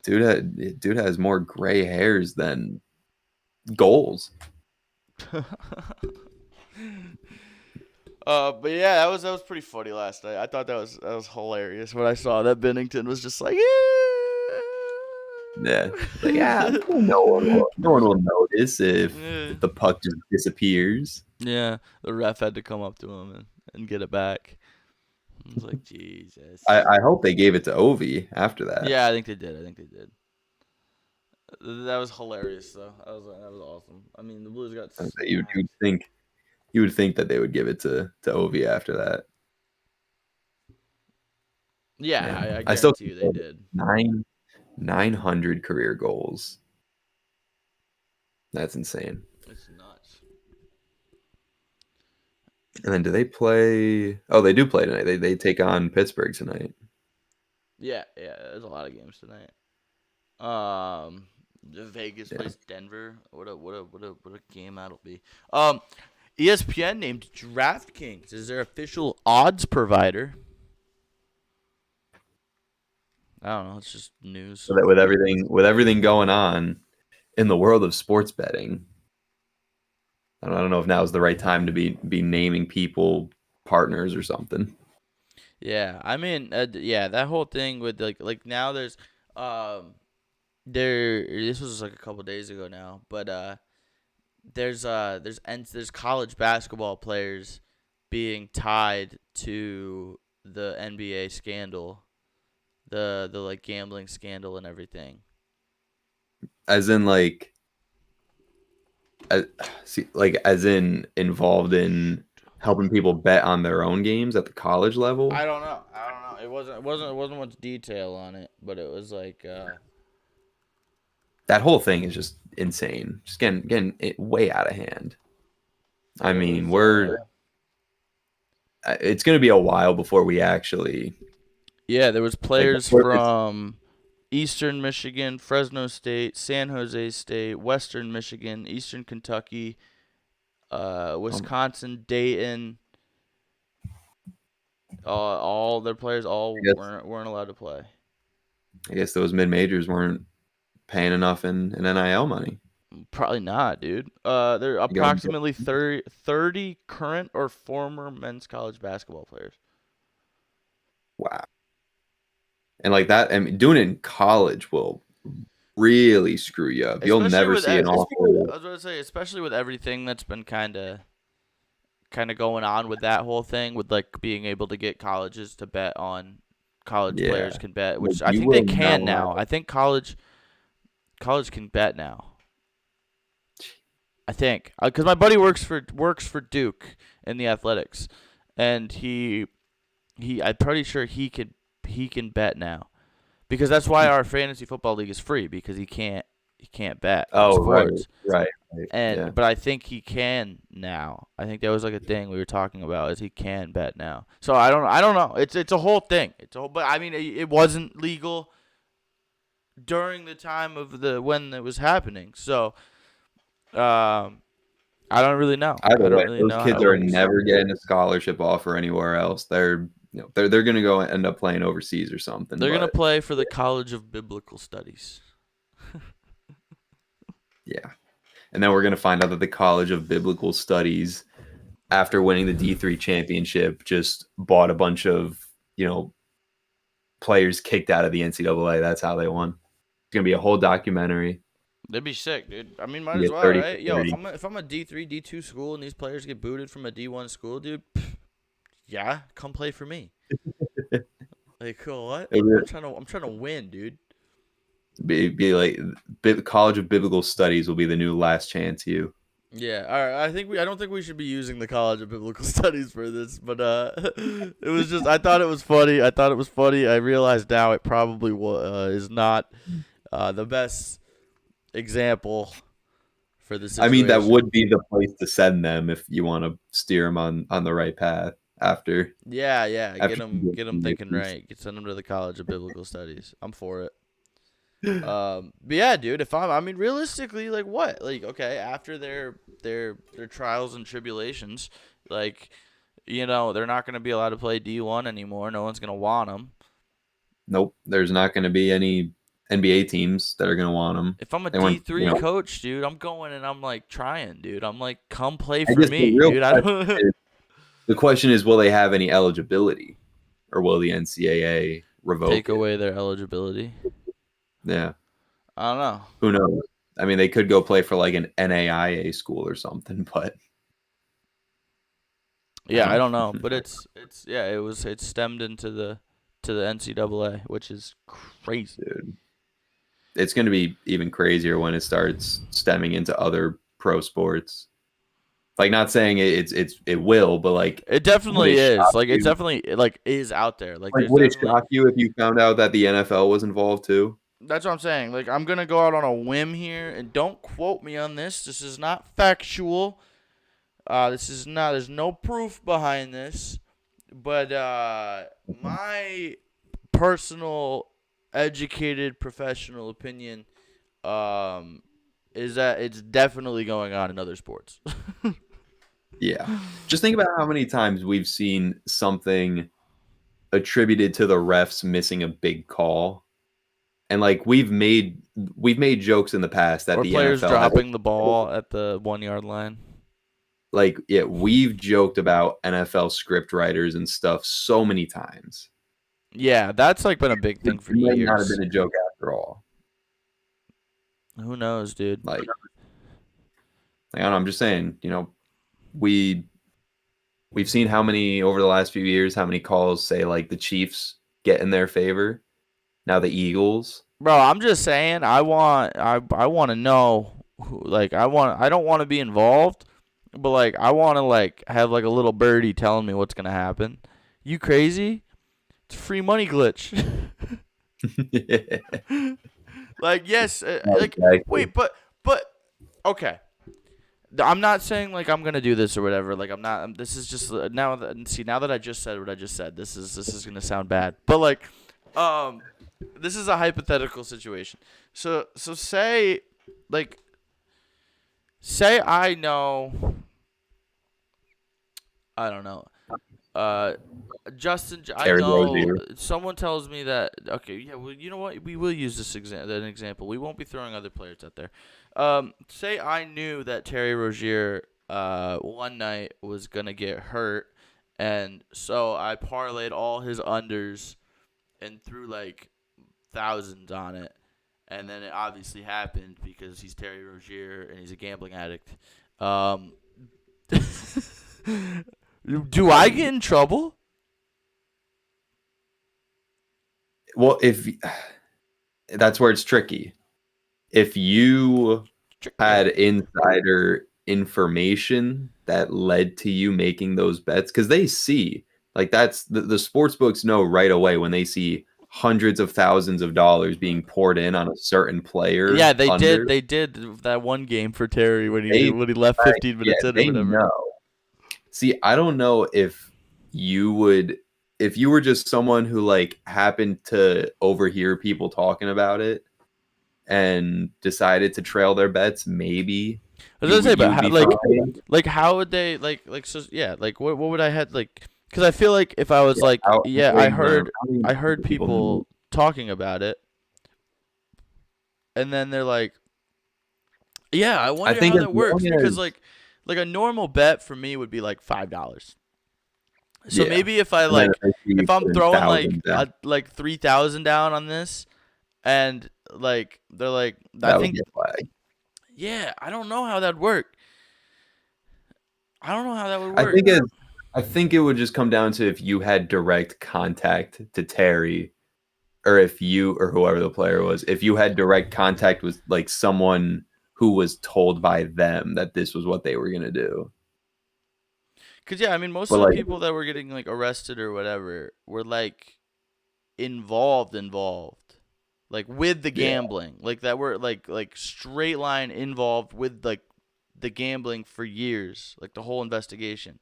Dude has more gray hairs than goals. But yeah, that was pretty funny last night. I thought that was hilarious when I saw that Binnington was just like, Yeah, like no one will notice Yeah. if the puck just disappears. Yeah, the ref had to come up to him and get it back. I was like, Jesus. I hope they gave it to Ovi after that. Yeah, I think they did. I think they did. That was hilarious, though. That was awesome. I mean, the Blues got You smacked. would think that they would give it to Ovi after that. Yeah, Man, I I still guarantee you they did. 900 career goals. That's insane. It's nuts. And then do they play? Oh, they do play tonight. They take on Pittsburgh tonight. Yeah, there's a lot of games tonight. The Vegas Yeah. plays Denver. What a game that'll be. ESPN named DraftKings as their official odds provider. I don't know. It's just news. So that with everything going on in the world of sports betting, I don't know if now is the right time to be naming people partners or something. Yeah, I mean, yeah, that whole thing with like now um, there. This was like a couple days ago now, but there's college basketball players being tied to the NBA scandal, the like gambling scandal and everything. As in as, as in involved in helping people bet on their own games at the college level. I don't know. I don't know. It wasn't much detail on it, but it was like That whole thing is just insane. Just getting it way out of hand. I it mean, was we're it's going to be a while before we actually yeah, there was like players before this. from Eastern Michigan, Fresno State, San Jose State, Western Michigan, Eastern Kentucky, Wisconsin, Dayton. All their players all I guess weren't allowed to play. I guess those mid majors weren't paying enough in NIL money. Probably not, dude. There are You got approximately 30 current or former men's college basketball players. wow, and like that. I mean, doing it in college will really screw you up. You'll Especially never with see an offer. I was going to say, especially with everything that's been kind of going on with that whole thing, with like being able to get colleges to bet on college Yeah, players can bet, like which I you think they will can not. now. I think college can bet now. I think because my buddy works for Duke in the athletics, and I'm pretty sure he can bet now because that's why our fantasy football league is free because he can't bet on Oh, sports. right. Yeah, But I think he can now. I think that was like a thing we were talking about is he can bet now. So I don't know. It's a whole thing. But I mean it wasn't legal during the time of the when it was happening. So I don't really know. I either don't way, really those know how kids it are works. never getting a scholarship offer anywhere else. They're going to go end up playing overseas or something. They're gonna But play for the College of Biblical Studies. yeah, and then we're going to find out that the College of Biblical Studies, after winning the D3 championship, just bought a bunch of players kicked out of the NCAA. That's how they won. It's going to be a whole documentary. That'd be sick, dude. I mean, might Be as a well, 30 for right? Yo, 30. if I'm a D3, D2 school and these players get booted from a D1 school, dude, yeah, come play for me. Like, cool, what? It would I'm trying to win, dude. be like College of Biblical Studies will be the new Last Chance U. Yeah, all right. I don't think we should be using the College of Biblical Studies for this, but it was just I thought it was funny. I realized now it probably is not the best example for the I mean, that situation. would be the place to send them if you want to steer them on the right path after Yeah. Get after them, you get them get thinking these. right. Send them to the College of Biblical Studies. I'm for it. But yeah, dude. I mean, realistically, like what? Like, okay, after their trials and tribulations, like, they're not gonna be allowed to play D1 anymore. No one's gonna want them. Nope, there's not going to be any NBA teams that are going to want them. If I'm a They went, D3 coach, dude, I'm going and I'm like trying, dude. I'm like, come play I for guess the me, real dude. I question don't. is, will they have any eligibility, or will the NCAA revoke Take it? away their eligibility. Yeah, I don't know. Who knows? I mean, they could go play for like an NAIA school or something, but I Yeah, I don't don't know, know. but it stemmed into the to the NCAA, which is crazy. Dude, it's going to be even crazier when it starts stemming into other pro sports. Like, not saying it will, but like, It would definitely it is. shock Like it's you? definitely like is out there. Like Like, there's would it definitely shock you if you found out that the NFL was involved too? that's what I'm saying. Like I'm gonna go out on a whim here, and don't quote me on this. This is not factual. This is not. There's no proof behind this. But my personal, educated, professional opinion um, is that it's definitely going on in other sports. Yeah. Just think about how many times we've seen something attributed to the refs missing a big call. And like we've made jokes in the past that Or the players NFL has dropping the ball at the 1 yard line. like yeah, we've joked about NFL script writers and stuff so many times. Yeah, that's like been a big It thing for might not have years. been a joke after all. Who knows, dude? Like I don't know, I'm just saying, we we've seen how many over the last few years, how many calls say like the Chiefs get in their favor. Now the Eagles. Bro, I'm just saying. I want to know. Like I don't want to be involved, but like I want to like have like a little birdie telling me what's gonna happen. You crazy? It's a free money glitch. Like yes, like Exactly. wait, but okay. I'm not saying like I'm gonna do this or whatever. Like I'm not. This is just now that I just said what I just said. This is gonna sound bad, but like, um, this is a hypothetical situation. So like say I know I don't know. Uh, I Terry know Rozier. someone tells me that. Okay, yeah. Well, you know what? We will use an example. We won't be throwing other players out there. Say I knew that Terry Rozier one night was gonna get hurt, and so I parlayed all his unders and threw like thousands on it, and then it obviously happened because he's Terry Rozier and he's a gambling addict. Um, do I get in trouble? Well, if that's where it's tricky. If you Tricky. had insider information that led to you making those bets, because they see like that's the sports books know right away when they see hundreds of thousands of dollars being poured in on a certain player Yeah, they did. under. They did that one game for Terry They when he left like, 15 yeah, minutes in or they whatever. know. See, I don't know you would if you were just someone who like happened to overhear people talking about it and decided to trail their bets, maybe I was gonna say, you but would how, be fine. how would they so yeah what would I had like because I feel like if I was Yeah, like how yeah many, how many I heard people know? people talking about it and then they're like yeah I I wonder think how as that long works because as like a normal bet for me would be like $5. So yeah, maybe if I and then like if you if I'm put in throwing thousands down, like 3,000 down on this and like they're like I that would think be a flag. yeah I don't know how that'd work. I don't know how that would I work. think I think it would just come down to if you had direct contact to Terry, or if you or whoever the player was, if you had direct contact with like someone who was told by them that this was what they were gonna do. Cause yeah, I mean most But of the like, people that were getting like arrested or whatever were like involved, like with the yeah, gambling, like that were like straight line involved with like the gambling for years, like the whole investigation.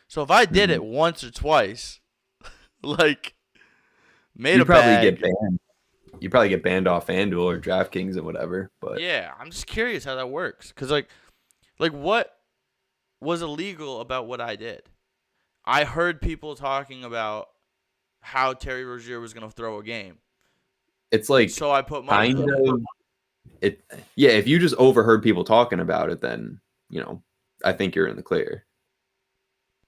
So if I did mhm. it once or twice, like made a you'd probably get bag, banned. You'd probably get banned off FanDuel or DraftKings or whatever. But yeah, I'm just curious how that works. Cause like what was illegal about what I did? I heard people talking about how Terry Rozier was gonna throw a game. it's like So I put money kind on it. of it. Yeah, if you just overheard people talking about it, then I think you're in the clear.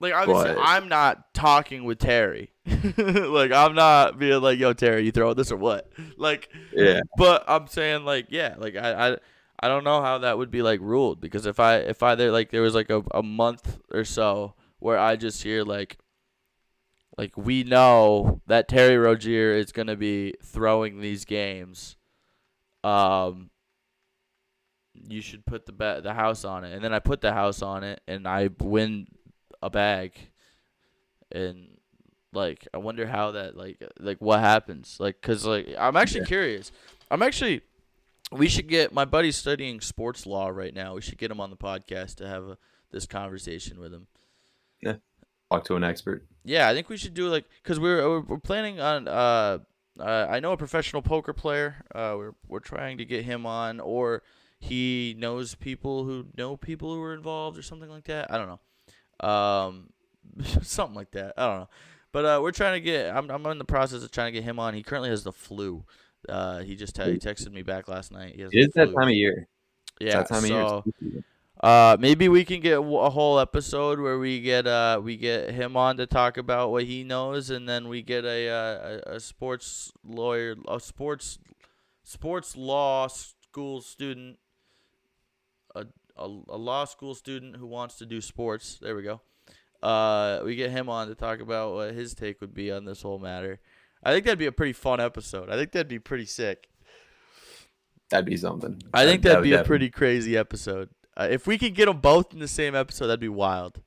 Like, obviously, but I'm not talking with Terry. Like, I'm not being like, yo, Terry, you throwing this or what? Like, yeah, but I'm saying, like, yeah, like, I don't know how that would be, like, ruled. Because if I there was, like, a month or so where I just hear, like, we know that Terry Rozier is going to be throwing these games, um, you should put the house on it. And then I put the house on it, and I win a bag. And like, I wonder how that like what happens. Like, cause like I'm actually yeah, curious. I'm actually We should get my buddy's studying sports law right now. We should get him on the podcast to have this conversation with him. yeah. Talk to an expert. Yeah, I think we should do like because we're planning on I know a professional poker player. We're trying to get him on, or he knows people who know people who are involved or something like that. I don't know. Something like that. I don't know. But we're trying to get. I'm in the process of trying to get him on. He currently has the flu. He texted me back last night. He has It the is that flu. time of year. It's Yeah. that time of year. So maybe we can get a whole episode where we get him on to talk about what he knows, and then we get a sports lawyer, sports law school student, a law school student who wants to do sports. There we go. We get him on to talk about what his take would be on this whole matter. I think that'd be a pretty fun episode. I think that'd be pretty sick. That'd be something. I think That that'd would be a definitely. pretty crazy episode. If we could get them both in the same episode, that'd be wild.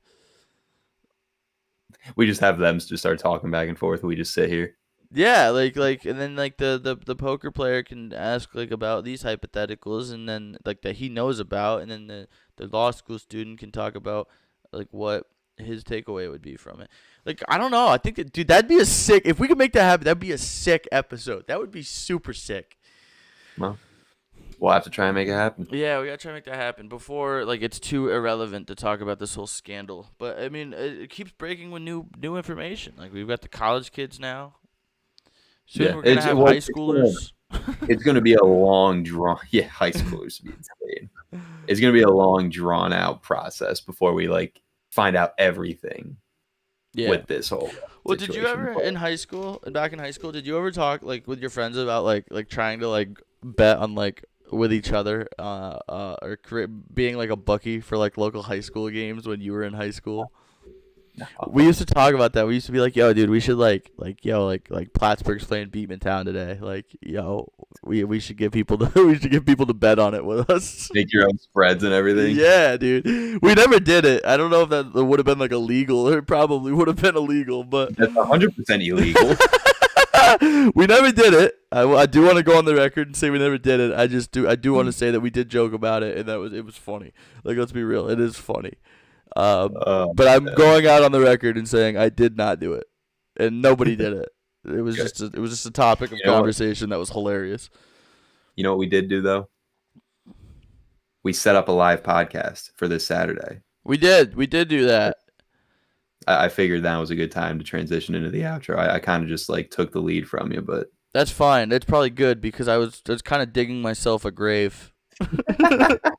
We just have them just start talking back and forth. We just sit here. Yeah, and then like the poker player can ask like about these hypotheticals, and then like that he knows about, and then the law school student can talk about like what his takeaway would be from it. Like, I don't know. I think that, dude, that'd be a sick. If we could make that happen, that'd be a sick episode. That would be super sick. Well, we'll have to try and make it happen. Yeah, we gotta try to make that happen before like it's too irrelevant to talk about this whole scandal. But I mean, it keeps breaking with new information. Like, we've got the college kids now. Soon Yeah, we're gonna have high schoolers. it's gonna be a long drawn. Yeah, high schoolers would be insane. It's gonna be a long drawn out process before we like find out everything Yeah. with this whole. Well, did you situation. ever But in high school, back in high school, did you ever talk like with your friends about like trying to like bet on like with each other, or being like a bookie for like local high school games when you were in high school? We used to talk about that. We used to be like, "Yo, dude, we should like Plattsburgh's playing Beatmantown today. Like, yo, we should get people to we should get people to bet on it with us." make your own spreads and everything. Yeah, dude. We never did it. I don't know if that would have been like illegal. It probably would have been illegal, but That's 100% illegal. we never did it. I do want to go on the record and say we never did it. I do want to say that we did joke about it, and it was funny. Like, let's be real, it is funny. But I'm going out on the record and saying I did not do it, and nobody did it. It was just a topic of conversation that was hilarious. You know what we did do though? We set up a live podcast for this Saturday. We did do that. I figured that was a good time to transition into the outro. I kind of just like took the lead from you, but That's fine. That's probably good because I was kind of digging myself a grave.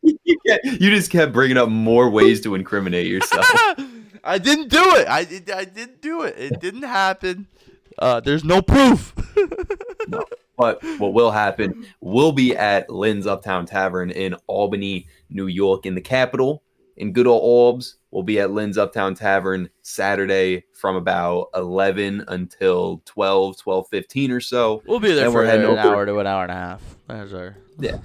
you just kept bringing up more ways to incriminate yourself. I didn't do it. I didn't do it. It didn't happen. There's no proof. No. But what will happen, we'll be at Lynn's Uptown Tavern in Albany, New York, in the capital, in good old Albs. We'll be at Lynn's Uptown Tavern Saturday from about 11 until 12:15 or so. We'll be there Then for we're heading an over- hour to an hour and a half. That's our... Yeah,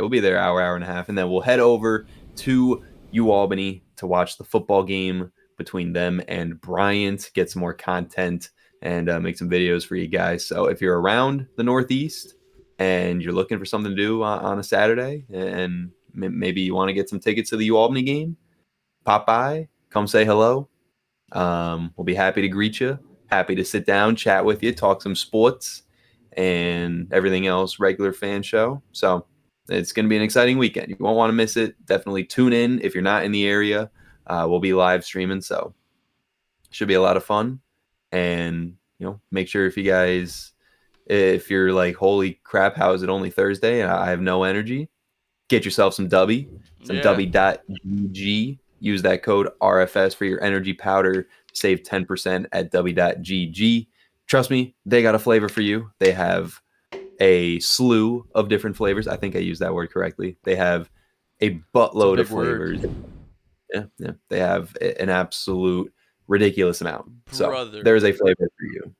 we'll be there hour and a half, and then we'll head over to Albany to watch the football game between them and Bryant, get some more content, and make some videos for you guys. So if you're around the Northeast and you're looking for something to do on a Saturday, and maybe you want to get some tickets to the Albany game, pop by, come say hello. We'll be happy to greet you, happy to sit down, chat with you, talk some sports and everything else, regular fan show. So it's going to be an exciting weekend. You won't want to miss it. Definitely tune in if you're not in the area. We'll be live streaming, so should be a lot of fun. And make sure if you're like, holy crap, how is it only Thursday and I have no energy, get yourself some Dubby, some Yeah. Dubby.gg. Use that code RFS for your energy powder. Save 10% at w.gg. Trust me, they got a flavor for you. They have a slew of different flavors. I think I used that word correctly. They have a It's a buttload big of flavors. word. Yeah, yeah. They have an absolute ridiculous amount. So Brother, there is a flavor for you.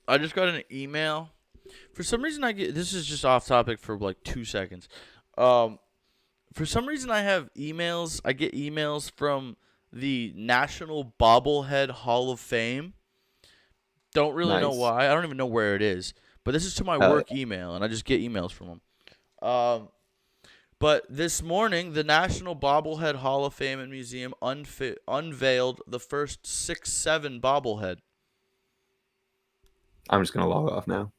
I just got an email. For some reason, I get this is just off topic for like 2 seconds. Um, for some reason, I have emails. I get emails from the National Bobblehead Hall of Fame. Don't really know Nice. why. I don't even know where it is. But this is to my Hell work email, and I just get emails from them. But this morning, the National Bobblehead Hall of Fame and Museum unveiled the first 6'7" bobblehead. I'm just going to log off now.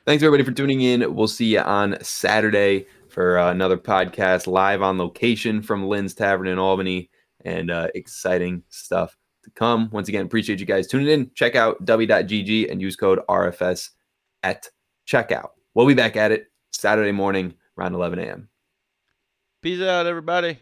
Thanks, everybody, for tuning in. We'll see you on Saturday for another podcast live on location from Lynn's Tavern in Albany, and exciting stuff to come. Once again, appreciate you guys tuning in. Check out w.gg and use code RFS at checkout. We'll be back at it Saturday morning around 11 a.m. Peace out, everybody.